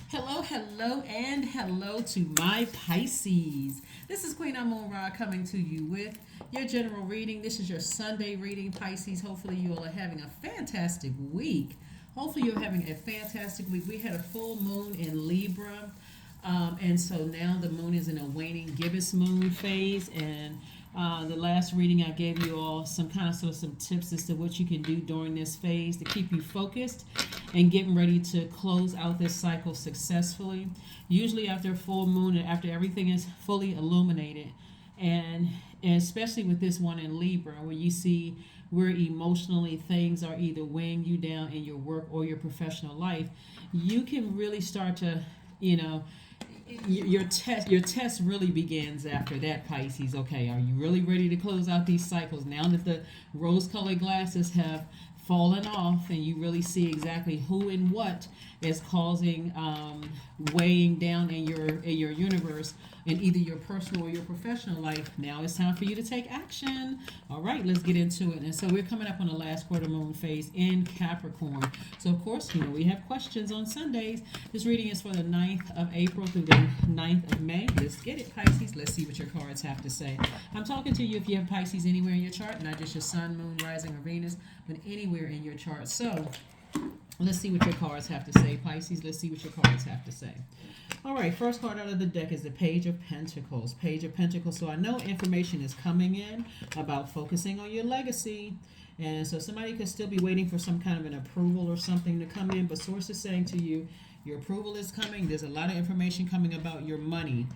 Hello, hello, and hello to my Pisces. This is Queen Amun Ra coming to you with your general reading. This is your Sunday reading, Pisces. Hopefully, you all are having a fantastic week. Hopefully, you're having a fantastic week. We had a full moon in Libra, and so now the moon is in a waning gibbous moon phase. And the last reading, I gave you all some kind of some tips as to what you can do during this phase to keep you focused and getting ready to close out this cycle successfully. Usually after a full moon and after everything is fully illuminated, and, and especially with this one in Libra, where you see where emotionally things are either weighing you down in your work or your professional life, you can really start to, you know, your test really begins after that, Pisces. Okay, are you really ready to close out these cycles now that the rose colored glasses have fallen off and you really see exactly who and what is causing weighing down in your universe in either your personal or your professional life? Now it's time for you to take action. All right, let's get into it. And so we're coming up on the last quarter moon phase in Capricorn. So of course, we have questions on Sundays. This reading is for the 9th of April through the 9th of May. Let's get it, Pisces. Let's see what your cards have to say. I'm talking to you if you have Pisces anywhere in your chart, not just your sun, moon, rising, or Venus, but anywhere in your chart. So let's see what your cards have to say, Pisces. Let's see what your cards have to say. All right, first card out of the deck is the Page of Pentacles. Page of Pentacles. So I know information is coming in about focusing on your legacy. And so somebody could still be waiting for some kind of an approval or something to come in. But source is saying to you, your approval is coming. There's a lot of information coming about your money.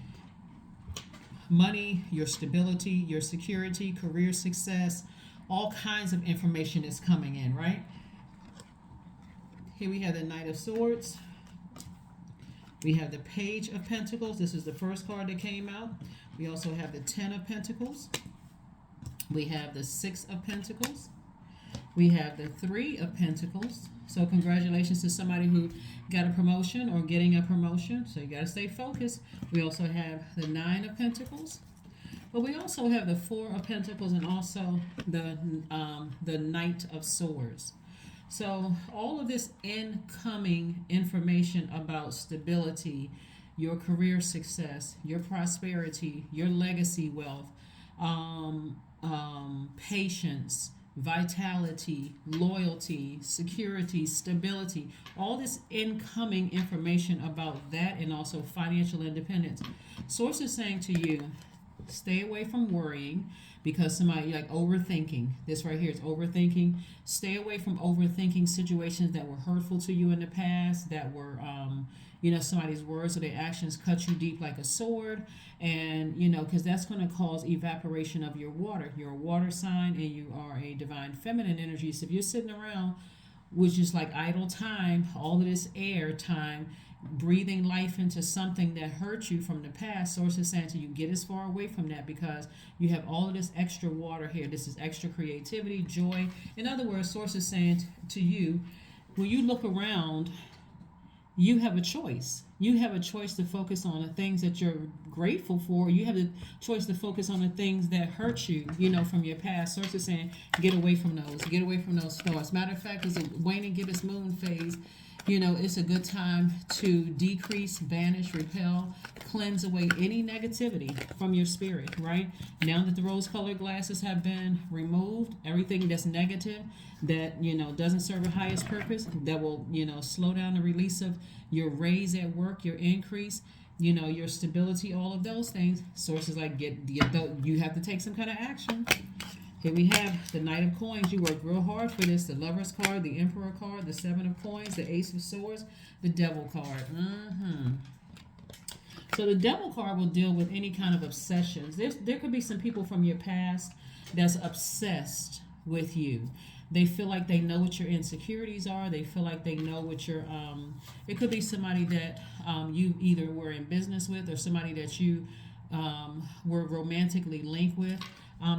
Money, your stability, your security, career success. All kinds of information is coming in, right? Here we have the Knight of Swords. We have the Page of Pentacles. This is the first card that came out. We also have the Ten of Pentacles. We have the Six of Pentacles. We have the Three of Pentacles. So congratulations to somebody who got a promotion or getting a promotion. So you got to stay focused. We also have the Nine of Pentacles. But we also have the Four of Pentacles and also the Knight of Swords. So all of this incoming information about stability, your career success, your prosperity, your legacy wealth, patience, vitality, loyalty, security, stability, all this incoming information about that, and also financial independence. Source is saying to you, stay away from worrying, because somebody like overthinking. This right here is overthinking. Stay away from overthinking situations that were hurtful to you in the past, that were somebody's words or their actions cut you deep like a sword. And because that's going to cause evaporation of your water. You're a water sign and you are a divine feminine energy. So if you're sitting around with just like idle time, all of this air time, breathing life into something that hurt you from the past, source is saying to you, get as far away from that, because you have all of this extra water here. This is extra creativity, joy. In other words, source is saying to you, when you look around, you have a choice. You have a choice to focus on the things that you're grateful for. You have the choice to focus on the things that hurt you, from your past. Source is saying, get away from those. Get away from those thoughts. Matter of fact, it's a waning gibbous moon phase. It's a good time to decrease, banish, repel, cleanse away any negativity from your spirit, right? Now that the rose-colored glasses have been removed, everything that's negative, that, doesn't serve a highest purpose, that will, slow down the release of your raise at work, your increase, your stability, all of those things. Sources like you have to take some kind of action. Here we have the Knight of Coins. You work real hard for this. The Lover's card, the Emperor card, the Seven of Coins, the Ace of Swords, the Devil card. So the Devil card will deal with any kind of obsessions. There could be some people from your past that's obsessed with you. They feel like they know what your insecurities are. They feel like they know what your it could be somebody that you either were in business with, or somebody that you were romantically linked with.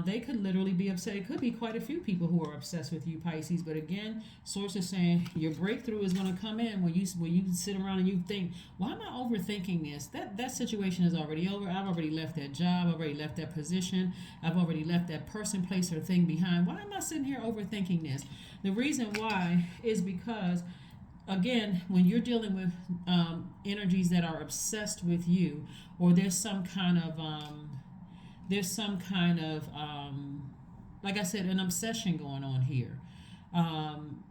They could literally be upset. It could be quite a few people who are obsessed with you, Pisces. But again, source is saying your breakthrough is going to come in when you sit around and you think, why am I overthinking this? That situation is already over. I've already left that job. I've already left that position. I've already left that person, place, or thing behind. Why am I sitting here overthinking this? The reason why is because again, when you're dealing with energies that are obsessed with you, or there's some kind of like I said, an obsession going on here. Um,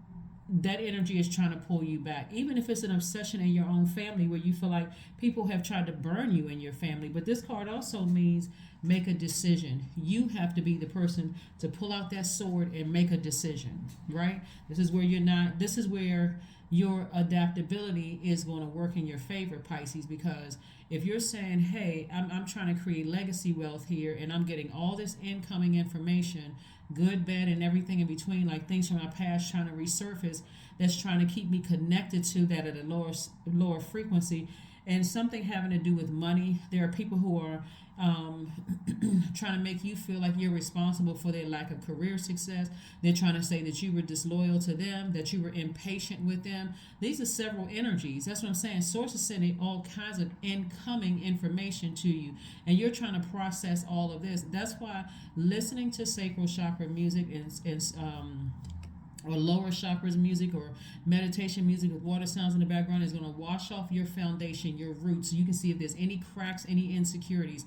that energy is trying to pull you back, even if it's an obsession in your own family where you feel like people have tried to burn you in your family. But this card also means make a decision. You have to be the person to pull out that sword and make a decision, right? This is where you're not, this is where your adaptability is going to work in your favor, Pisces, because if you're saying, hey, I'm trying to create legacy wealth here and I'm getting all this incoming information, good, bad, and everything in between, like things from my past trying to resurface, that's trying to keep me connected to that at a lower frequency, and something having to do with money. There are people who are trying to make you feel like you're responsible for their lack of career success. They're trying to say that you were disloyal to them, that you were impatient with them. These are several energies. That's what I'm saying. Source is sending all kinds of incoming information to you, and you're trying to process all of this. That's why listening to sacral chakra music and or lower chakras music or meditation music with water sounds in the background is going to wash off your foundation, your roots, so you can see if there's any cracks, any insecurities.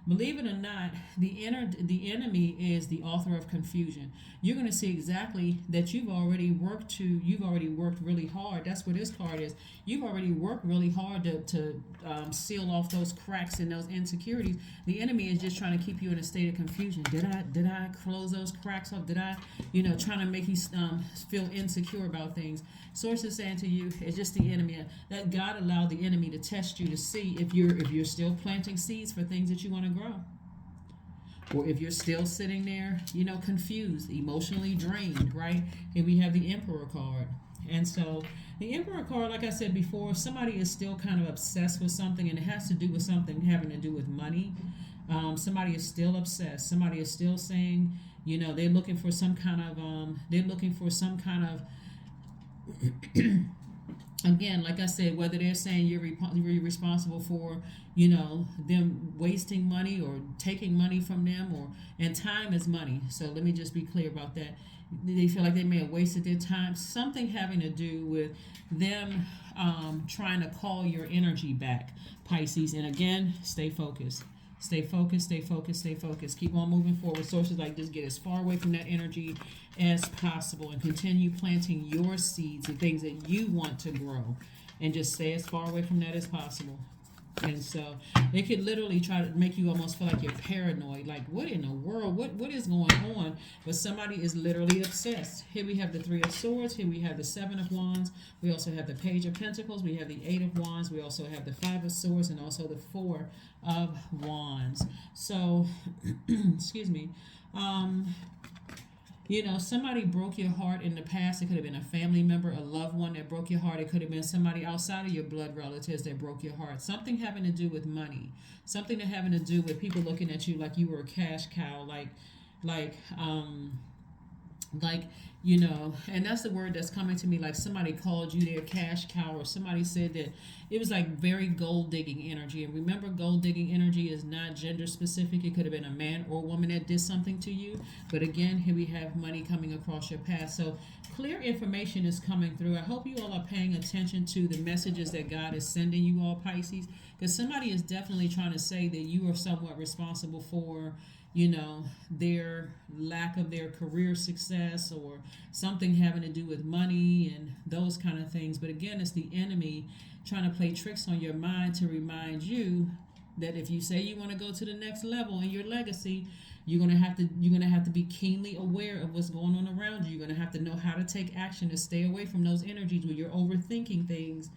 Believe it or not, the enemy is the author of confusion. You're going to see exactly that you've already worked really hard. That's what this card is. You've already worked really hard to seal off those cracks and those insecurities. The enemy is just trying to keep you in a state of confusion. Did I close those cracks off? Did I, trying to make you feel insecure about things? Source is saying to you, it's just the enemy. That God allowed the enemy to test you to see if you're still planting seeds for things that you want to grow, or if you're still sitting there, confused, emotionally drained, right? And we have the Emperor card. And so the Emperor card, like I said before, somebody is still kind of obsessed with something, and it has to do with something having to do with money. Somebody is still obsessed. Somebody is still saying, they're looking for some kind of again, like I said, whether they're saying you're responsible for, them wasting money or taking money from them, and time is money. So let me just be clear about that. They feel like they may have wasted their time. Something having to do with them trying to call your energy back, Pisces. And again, stay focused. Stay focused, stay focused, stay focused. Keep on moving forward. Sources like this, get as far away from that energy as possible and continue planting your seeds, the things that you want to grow, and just stay as far away from that as possible. And so they could literally try to make you almost feel like you're paranoid, like what in the world, what is going on? But somebody is literally obsessed. Here we have the Three of Swords, here we have the Seven of Wands, we also have the Page of Pentacles, we have the Eight of Wands, we also have the Five of Swords, and also the Four of Wands. So excuse me. Somebody broke your heart in the past. It could have been a family member, a loved one that broke your heart. It could have been somebody outside of your blood relatives that broke your heart. Something having to do with money. Something that having to do with people looking at you like you were a cash cow, and that's the word that's coming to me, like somebody called you their cash cow, or somebody said that it was like very gold digging energy. And remember, gold digging energy is not gender specific. It could have been a man or a woman that did something to you. But again, here we have money coming across your path. So clear information is coming through. I hope you all are paying attention to the messages that God is sending you all, Pisces, because somebody is definitely trying to say that you are somewhat responsible for their lack of their career success, or something having to do with money and those kind of things. But again, it's the enemy trying to play tricks on your mind to remind you that if you say you want to go to the next level in your legacy, you're gonna have to be keenly aware of what's going on around you. You're gonna have to know how to take action to stay away from those energies where you're overthinking things.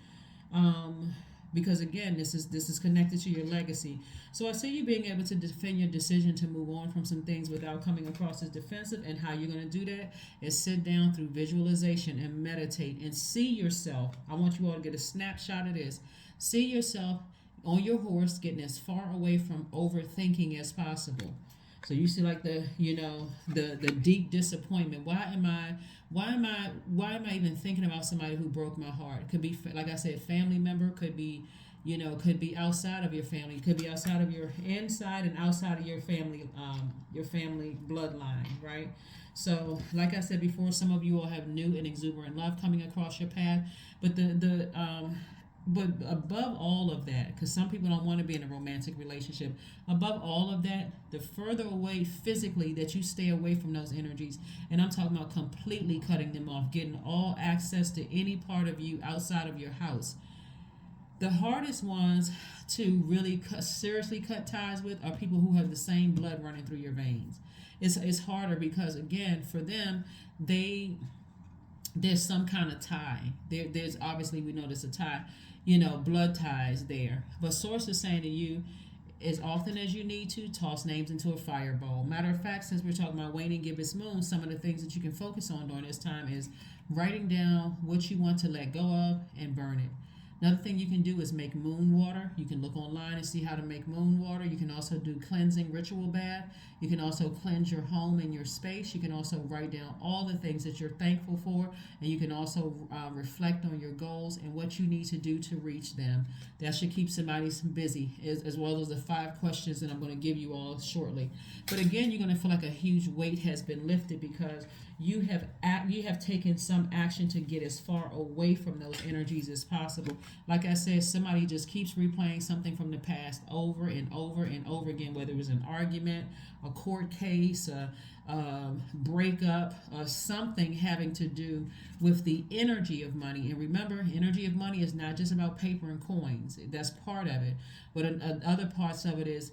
Because again, this is connected to your legacy. So I see you being able to defend your decision to move on from some things without coming across as defensive. And how you're going to do that is sit down through visualization and meditate and see yourself. I want you all to get a snapshot of this. See yourself on your horse getting as far away from overthinking as possible. So you see, like the deep disappointment. Why am I even thinking about somebody who broke my heart? It could be, like I said, family member. Could be, Could be outside of your family, could be outside of your inside and outside of your family bloodline, right? So, like I said before, some of you will have new and exuberant love coming across your path, but but above all of that, because some people don't want to be in a romantic relationship, above all of that, the further away physically that you stay away from those energies, and I'm talking about completely cutting them off, getting all access to any part of you outside of your house. The hardest ones to really seriously cut ties with are people who have the same blood running through your veins. It's harder because, again, for them, there's some kind of tie. There's obviously, we know there's a tie, blood ties there. But Source is saying to you, as often as you need to, toss names into a fireball. Matter of fact, since we're talking about waning gibbous moon, some of the things that you can focus on during this time is writing down what you want to let go of and burn it. Another thing you can do is make moon water. You can look online and see how to make moon water. You can also do cleansing ritual bath. You can also cleanse your home and your space. You can also write down all the things that you're thankful for, and you can also reflect on your goals and what you need to do to reach them. That should keep somebody busy, as well as the 5 questions that I'm going to give you all shortly. But again, you're going to feel like a huge weight has been lifted because you have taken some action to get as far away from those energies as possible. Like I said, somebody just keeps replaying something from the past over and over and over again, whether it was an argument, a court case, a breakup, something having to do with the energy of money. And remember, energy of money is not just about paper and coins. That's part of it. But other parts of it is,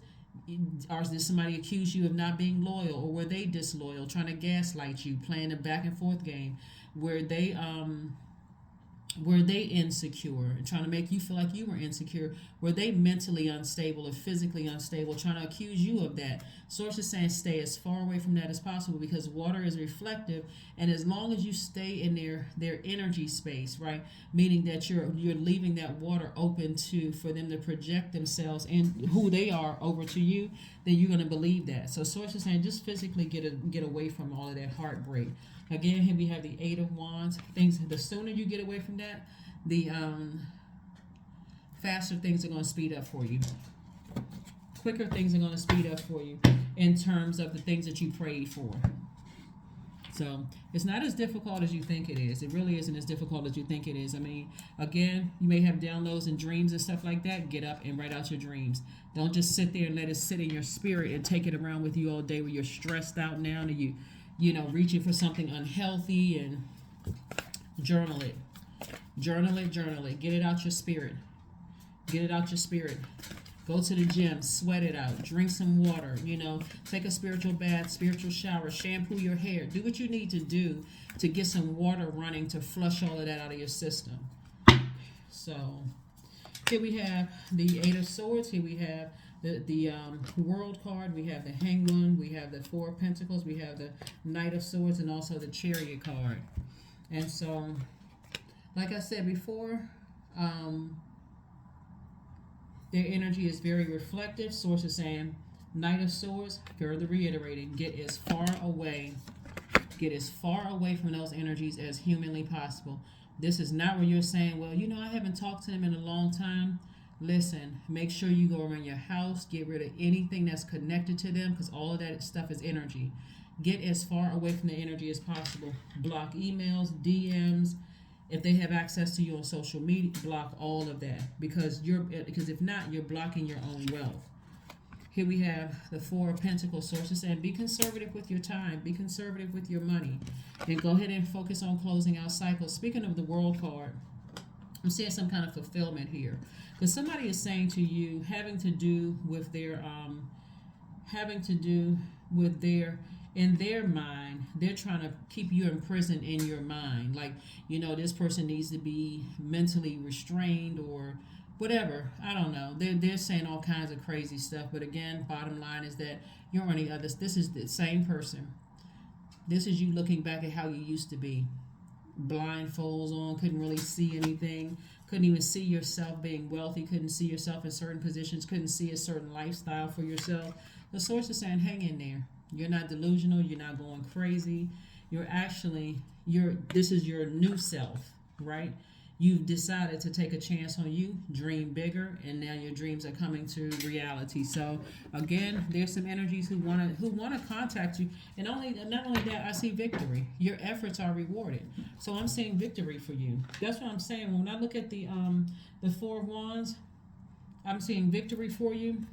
did somebody accuse you of not being loyal, or were they disloyal, trying to gaslight you, playing a back and forth game? Were they insecure and trying to make you feel like you were insecure? Were they mentally unstable or physically unstable, trying to accuse you of that? Source is saying stay as far away from that as possible, because water is reflective, and as long as you stay in their energy space, right, meaning that you're leaving that water open for them to project themselves and who they are over to you, then you're going to believe that. So Source is saying just physically get away from all of that heartbreak. Again, here we have the 8 of Wands. The sooner you get away from that, the faster things are going to speed up for you. Quicker things are going to speed up for you in terms of the things that you prayed for. So it's not as difficult as you think it is. It really isn't as difficult as you think it is. I mean, again, you may have downloads and dreams and stuff like that. Get up and write out your dreams. Don't just sit there and let it sit in your spirit and take it around with you all day where you're stressed out now and you reaching for something unhealthy. And journal it. Journal it. Get it out your spirit. Go to the gym, sweat it out, drink some water, take a spiritual bath, spiritual shower, shampoo your hair. Do what you need to do to get some water running to flush all of that out of your system. So here we have the 8 of Swords. Here we have the World card. We have the Hanged One. We have the 4 of Pentacles. We have the Knight of Swords, and also the Chariot card. And so, like I said before, their energy is very reflective. Source is saying, Knight of Swords, further reiterating, get as far away from those energies as humanly possible. This is not where you're saying, well, I haven't talked to them in a long time. Listen, make sure you go around your house, get rid of anything that's connected to them, because all of that stuff is energy. Get as far away from the energy as possible. Block emails, DMs. If they have access to you on social media, block all of that, because if not, you're blocking your own wealth. Here we have the 4 of Pentacles. Sources saying be conservative with your time, be conservative with your money, and go ahead and focus on closing out cycles. Speaking of the World card, I'm seeing some kind of fulfillment here, because somebody is saying to you, having to do with in their mind, they're trying to keep you imprisoned in your mind. Like, this person needs to be mentally restrained or whatever. I don't know. They're saying all kinds of crazy stuff. But again, bottom line is that you're on the other. This is the same person. This is you looking back at how you used to be. Blindfolds on, couldn't really see anything. Couldn't even see yourself being wealthy. Couldn't see yourself in certain positions. Couldn't see a certain lifestyle for yourself. The Source is saying, hang in there. You're not delusional. You're not going crazy. This is your new self, right? You've decided to take a chance on you, dream bigger, and now your dreams are coming to reality. So again, there's some energies who wanna contact you, and not only that, I see victory. Your efforts are rewarded. So I'm seeing victory for you. That's what I'm saying. When I look at the Four of Wands, I'm seeing victory for you,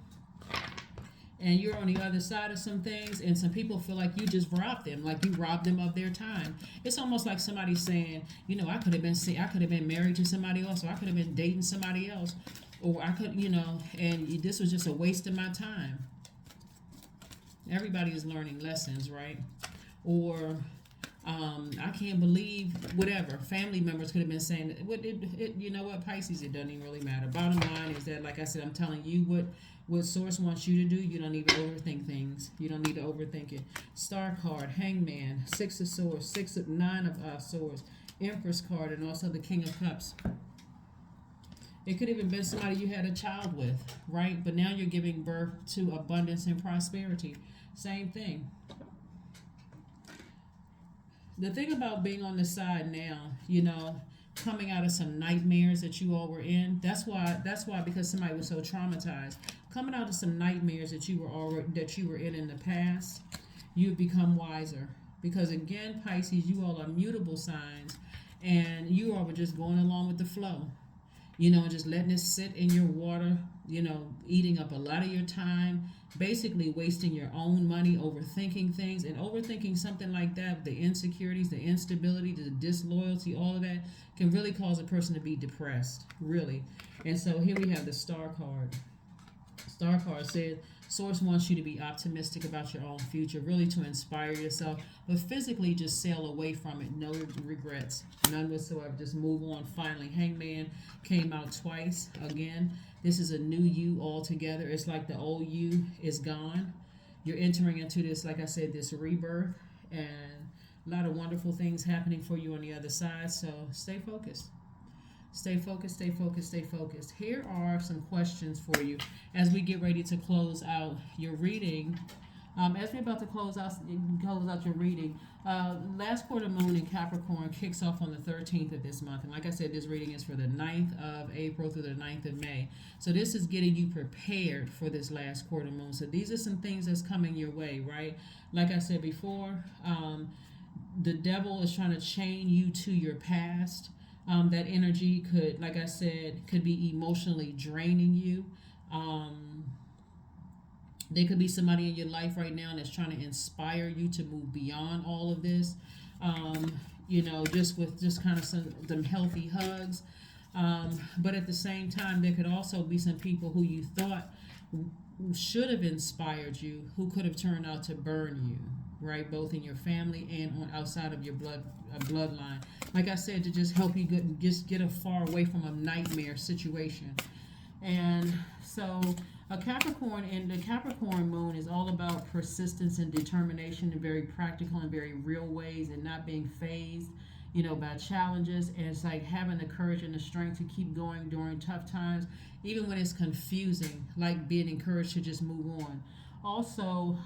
and you're on the other side of some things, and some people feel like you just robbed them, like you robbed them of their time. It's almost like somebody saying, I could have been married to somebody else, or I could have been dating somebody else, or I could, and this was just a waste of my time. Everybody is learning lessons, right? Or I can't believe whatever. Family members could have been saying, you know what, Pisces, it doesn't even really matter. Bottom line is that, like I said, I'm telling you what Source wants you to do. You don't need to overthink things. You don't need to overthink it. Star card, Hangman, Six of Swords, Nine of Swords, Empress card, and also the King of Cups. It could even been somebody you had a child with, right? But now you're giving birth to abundance and prosperity. Same thing. The thing about being on the side now, coming out of some nightmares that you all were in. That's why because somebody was so traumatized. Coming out of some nightmares that you were in the past, you've become wiser. Because again, Pisces, you all are mutable signs, and you all were just going along with the flow. And just letting it sit in your water, eating up a lot of your time, basically wasting your own money, overthinking things, and overthinking something like that, the insecurities, the instability, the disloyalty, all of that can really cause a person to be depressed, really. And so here we have the Star card. Star card said, Source wants you to be optimistic about your own future, really to inspire yourself, but physically just sail away from it. No regrets, none whatsoever. Just move on. Finally, Hangman came out twice. Again, this is a new you altogether. It's like the old you is gone. You're entering into this, like I said, this rebirth, and a lot of wonderful things happening for you on the other side. So stay focused. Stay focused, stay focused, stay focused. Here are some questions for you as we get ready to close out your reading. As we're about to close out your reading, last quarter moon in Capricorn kicks off on the 13th of this month. And like I said, this reading is for the 9th of April through the 9th of May. So this is getting you prepared for this last quarter moon. So these are some things that's coming your way, right? Like I said before, the devil is trying to chain you to your past. That energy could, like I said, could be emotionally draining you. There could be somebody in your life right now that's trying to inspire you to move beyond all of this. Just kind of some healthy hugs. But at the same time, there could also be some people who you thought should have inspired you, who could have turned out to burn you, right? Both in your family and on outside of your bloodline. Like I said, to just help you get far away from a nightmare situation. And so a Capricorn and the Capricorn moon is all about persistence and determination in very practical and very real ways, and not being phased, by challenges. And it's like having the courage and the strength to keep going during tough times, even when it's confusing, like being encouraged to just move on. Also,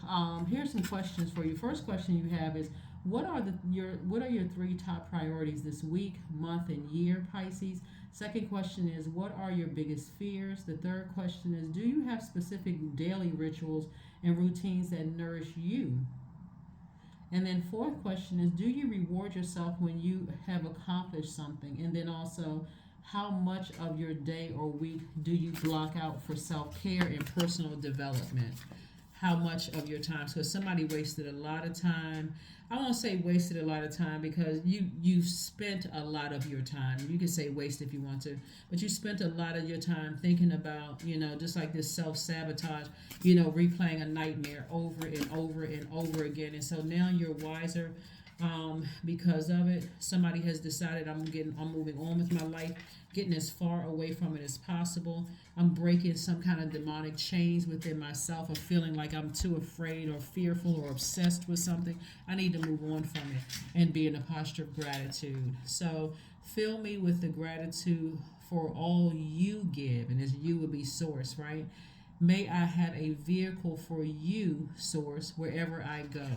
here's some questions for you. First question you have is, what are your 3 top priorities this week, month, and year, Pisces? Second question is, what are your biggest fears? The third question is, do you have specific daily rituals and routines that nourish you? And then fourth question is, do you reward yourself when you have accomplished something? And then also, how much of your day or week do you block out for self-care and personal development? How much of your time? So somebody wasted a lot of time. I won't say wasted a lot of time, because you've spent a lot of your time. You can say waste if you want to, but you spent a lot of your time thinking about, just like this self-sabotage, replaying a nightmare over and over and over again. And so now you're wiser because of it. Somebody has decided, I'm moving on with my life, getting as far away from it as possible. I'm breaking some kind of demonic chains within myself of feeling like I'm too afraid or fearful or obsessed with something. I need to move on from it and be in a posture of gratitude. So fill me with the gratitude for all you give, and as you would be Source, right? May I have a vehicle for you, Source, wherever I go.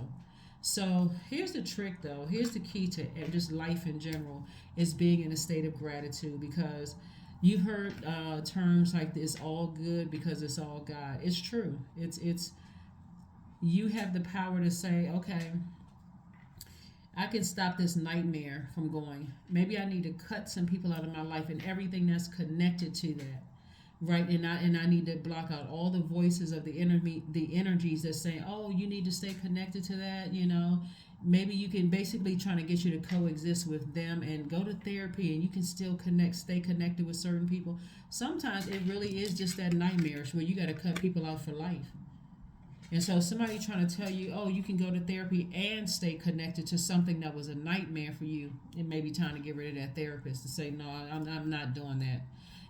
So here's the trick, though. Here's the key to just life in general is being in a state of gratitude, because you've heard terms like this, all good because it's all God. It's true. It's you have the power to say, okay, I can stop this nightmare from going. Maybe I need to cut some people out of my life and everything that's connected to that. Right, and I need to block out all the voices of the enemy, the energies that say, "Oh, you need to stay connected to that." Maybe you can basically trying to get you to coexist with them and go to therapy, and you can still stay connected with certain people. Sometimes it really is just that nightmarish where you got to cut people out for life. And so somebody trying to tell you, "Oh, you can go to therapy and stay connected to something that was a nightmare for you," it may be time to get rid of that therapist and say, "No, I'm not doing that.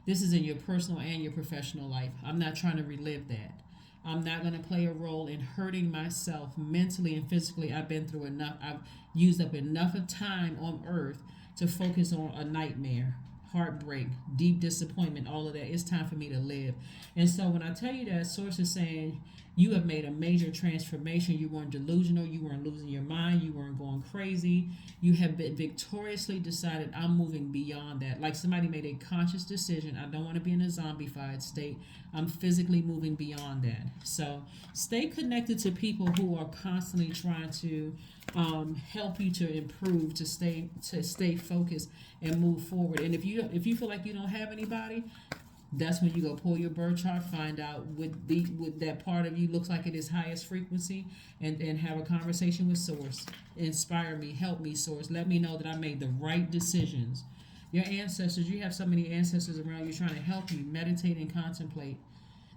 This is in your personal and your professional life. I'm not trying to relive that. I'm not going to play a role in hurting myself mentally and physically. I've been through enough. I've used up enough of time on earth to focus on a nightmare, heartbreak, deep disappointment, all of that. It's time for me to live." And so when I tell you that, source is saying you have made a major transformation. You weren't delusional. You weren't losing your mind. You weren't going crazy. You have been victoriously decided, I'm moving beyond that. Like somebody made a conscious decision. I don't want to be in a zombified state. I'm physically moving beyond that. So stay connected to people who are constantly trying to help you to improve, to stay focused and move forward. And if you feel like you don't have anybody, that's when you go pull your birth chart, find out what that part of you looks like at its highest frequency, and have a conversation with Source. Inspire me, help me, Source. Let me know that I made the right decisions. Your ancestors, you have so many ancestors around you trying to help you meditate and contemplate.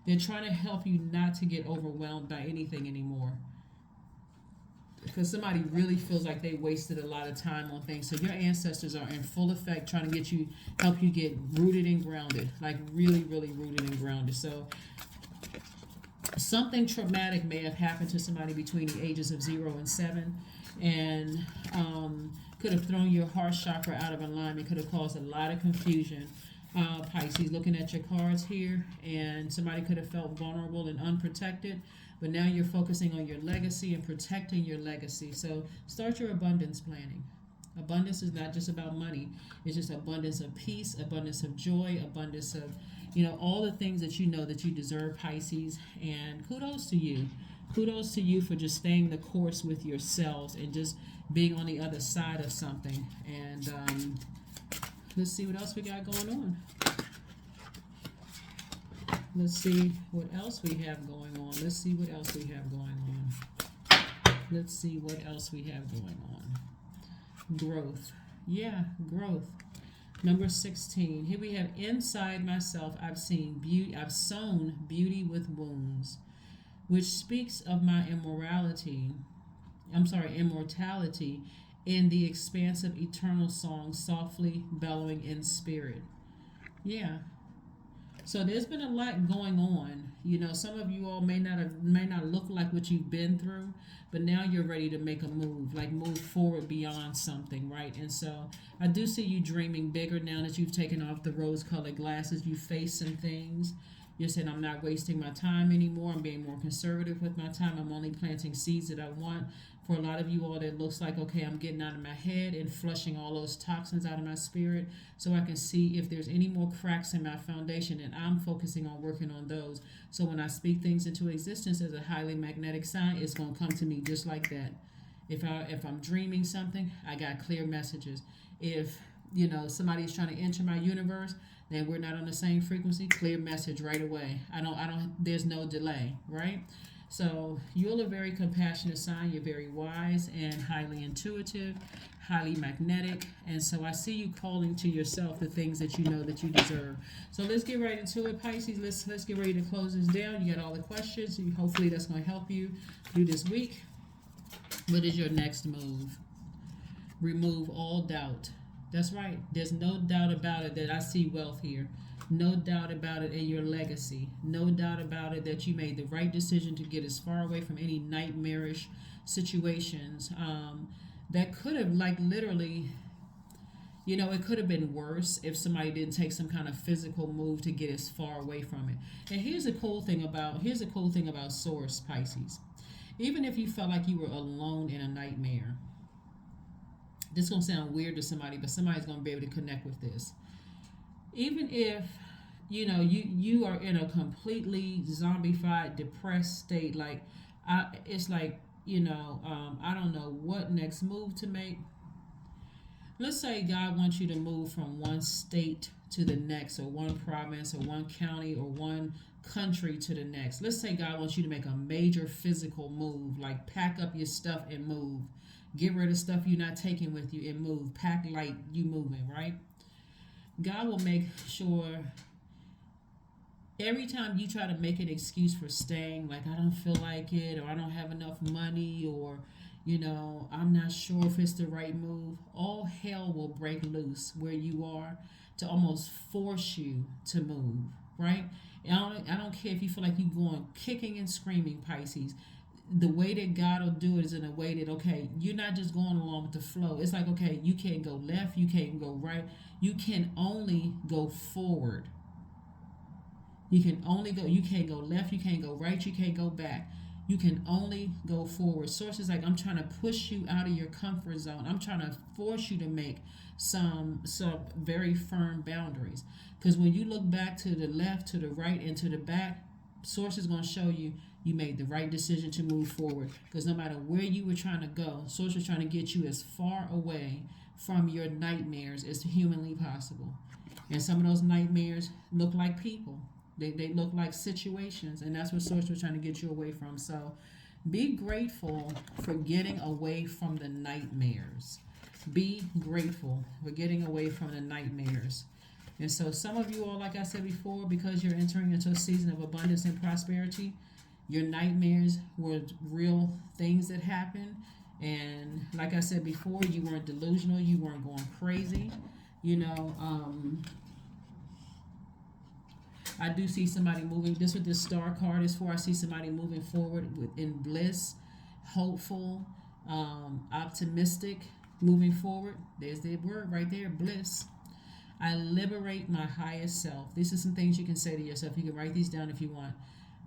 They're trying to help you not to get overwhelmed by anything anymore, because somebody really feels like they wasted a lot of time on things. So your ancestors are in full effect trying to help you get rooted and grounded, like really, really rooted and grounded. So something traumatic may have happened to somebody between the ages of 0 and 7, and could have thrown your heart chakra out of alignment, could have caused a lot of confusion. Pisces, looking at your cards here, and somebody could have felt vulnerable and unprotected, but now you're focusing on your legacy and protecting your legacy. So start your abundance planning. Abundance is not just about money. It's just abundance of peace, abundance of joy, abundance of, all the things that you know that you deserve, Pisces. And kudos to you. Kudos to you for just staying the course with yourselves and just being on the other side of something. And let's see what else we got going on. Let's see what else we have going on. Let's see what else we have going on. Let's see what else we have going on. Growth. Yeah, growth. Number 16. Here we have, inside myself I've seen beauty. I've sown beauty with wounds, which speaks of my immortality in the expansive eternal song, softly bellowing in spirit. Yeah. So there's been a lot going on. Some of you all may not look like what you've been through, but now you're ready to make a move, like move forward beyond something, right? And so I do see you dreaming bigger now that you've taken off the rose-colored glasses. You face some things. You're saying, I'm not wasting my time anymore. I'm being more conservative with my time. I'm only planting seeds that I want. For a lot of you all, that looks like, okay, I'm getting out of my head and flushing all those toxins out of my spirit so I can see if there's any more cracks in my foundation, and I'm focusing on working on those. So when I speak things into existence as a highly magnetic sign, it's going to come to me just like that. If I'm dreaming something, I got clear messages. If somebody's trying to enter my universe, then we're not on the same frequency, clear message right away. There's no delay, right? So you're a very compassionate sign. You're very wise and highly intuitive, highly magnetic. And so I see you calling to yourself the things that you know that you deserve. So let's get right into it, Pisces. Let's get ready to close this down. You got all the questions. Hopefully that's going to help you through this week. What is your next move? Remove all doubt. That's right. There's no doubt about it that I see wealth here. No doubt about it in your legacy. No doubt about it that you made the right decision to get as far away from any nightmarish situations that could have, like, literally, it could have been worse if somebody didn't take some kind of physical move to get as far away from it. And here's a cool thing about Source, Pisces. Even if you felt like you were alone in a nightmare, this is going to sound weird to somebody, but somebody's going to be able to connect with this. Even if you are in a completely zombified, depressed state, like it's like I don't know what next move to make. Let's say God wants you to move from one state to the next, or one province, or one county, or one country to the next. Let's say God wants you to make a major physical move, like pack up your stuff and move. Get rid of stuff you're not taking with you and move. Pack light, you moving, right? God will make sure every time you try to make an excuse for staying, like I don't feel like it, or I don't have enough money, or I'm not sure if it's the right move, all hell will break loose where you are to almost force you to move, right? And I don't care if you feel like you're going kicking and screaming, Pisces. The way that God will do it is in a way that, okay, you're not just going along with the flow. It's like, okay, you can't go left, you can't go right. You can only go forward. You can't go left, you can't go right, you can't go back. You can only go forward. Sources like, I'm trying to push you out of your comfort zone. I'm trying to force you to make some very firm boundaries. Because when you look back to the left, to the right, and to the back, source is going to show you made the right decision to move forward. Because no matter where you were trying to go, source was trying to get you as far away from your nightmares as humanly possible. And some of those nightmares look like people. They look like situations, and that's what source was trying to get you away from. So be grateful for getting away from the nightmares. Be grateful for getting away from the nightmares. And so some of you all, like I said before, because you're entering into a season of abundance and prosperity, your nightmares were real things that happened. And like I said before, you weren't delusional. You weren't going crazy. I do see somebody moving. This what this star card is for. I see somebody moving forward in bliss, hopeful, optimistic, moving forward. There's the word right there, bliss. I liberate my highest self. These are some things you can say to yourself. You can write these down if you want.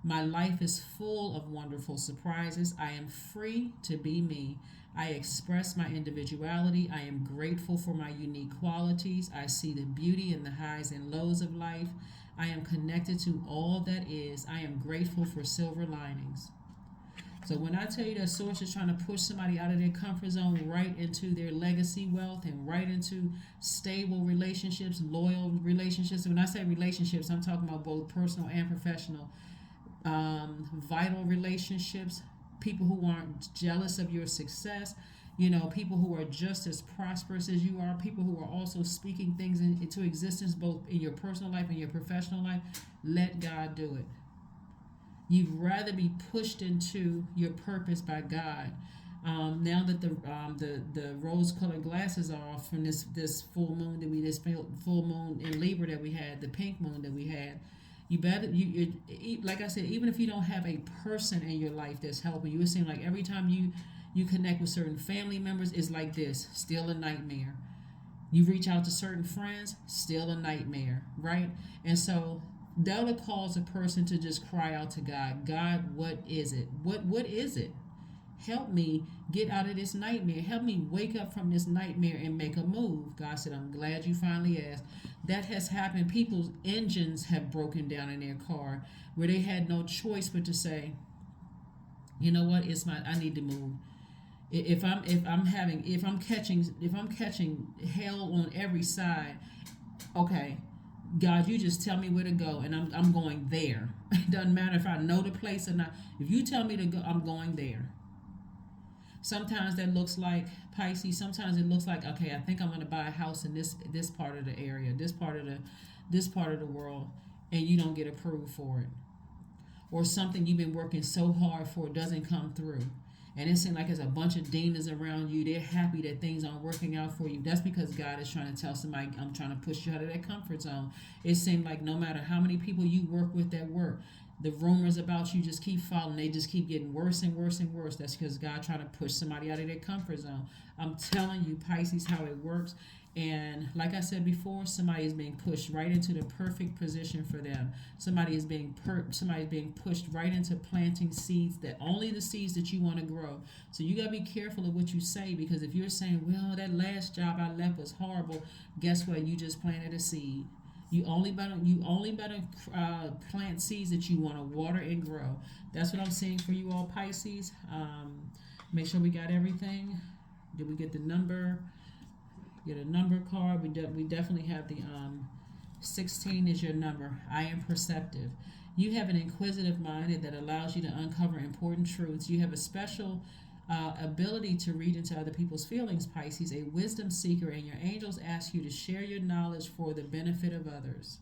My life is full of wonderful surprises. I am free to be me. I express my individuality. I am grateful for my unique qualities. I see the beauty in the highs and lows of life. I am connected to all that is. I am grateful for silver linings. So when I tell you that source is trying to push somebody out of their comfort zone right into their legacy wealth and right into stable relationships, loyal relationships. When I say relationships, I'm talking about both personal and professional. Vital relationships, people who aren't jealous of your success, people who are just as prosperous as you are, people who are also speaking things into existence both in your personal life and your professional life. Let God do it. You'd rather be pushed into your purpose by God. Now that the rose-colored glasses are off from this full moon this full moon in Libra that we had, the pink moon that we had. You better, like I said, even if you don't have a person in your life that's helping you, it seems like every time you connect with certain family members, it's like this, still a nightmare. You reach out to certain friends, still a nightmare, right? And so that'll cause a person to just cry out to God. God, what is it? What is it? Help me get out of this nightmare. Help me wake up from this nightmare and make a move. God said, I'm glad you finally asked. That has happened. People's engines have broken down in their car where they had no choice but to say, you know what, I need to move. If I'm catching hell on every side, okay, God, you just tell me where to go and I'm going there. It doesn't matter if I know the place or not. If you tell me to go, I'm going there. Sometimes that looks like Pisces. Sometimes it looks like, okay, I think I'm going to buy a house in this part of the area, this part of the world, and you don't get approved for it. Or something you've been working so hard for doesn't come through. And it seems like there's a bunch of demons around you. They're happy that things aren't working out for you. That's because God is trying to tell somebody, I'm trying to push you out of that comfort zone. It seems like no matter how many people you work with that work, the rumors about you just keep falling. They just keep getting worse and worse and worse. That's because God trying to push somebody out of their comfort zone. I'm telling you, Pisces, how it works. And like I said before, somebody is being pushed right into the perfect position for them. Somebody is being pushed right into planting seeds, that only the seeds that you want to grow. So you got to be careful of what you say, because if you're saying, well, that last job I left was horrible, guess what? You just planted a seed. You only better plant seeds that you want to water and grow. That's what I'm seeing for you all, Pisces. Make sure we got everything. Did we get the number? Get a number card. We definitely have the 16 is your number. I am perceptive. You have an inquisitive mind that allows you to uncover important truths. You have a special ability to read into other people's feelings, Pisces, a wisdom seeker, and your angels ask you to share your knowledge for the benefit of others.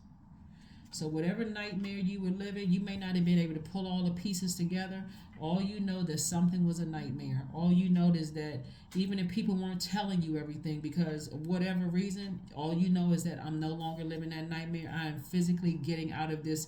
So whatever nightmare you were living, you may not have been able to pull all the pieces together. All you know that something was a nightmare. All you know is that even if people weren't telling you everything because of whatever reason, all you know is that I'm no longer living that nightmare. I am physically getting out of this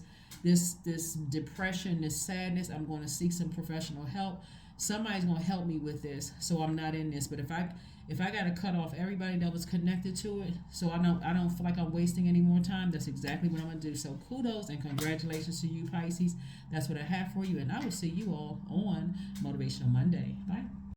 depression, this sadness. I'm going to seek some professional help. Somebody's going to help me with this, so I'm not in this. But if I got to cut off everybody that was connected to it, so I don't feel like I'm wasting any more time, that's exactly what I'm going to do. So kudos and congratulations to you, Pisces. That's what I have for you, and I will see you all on Motivational Monday. Bye.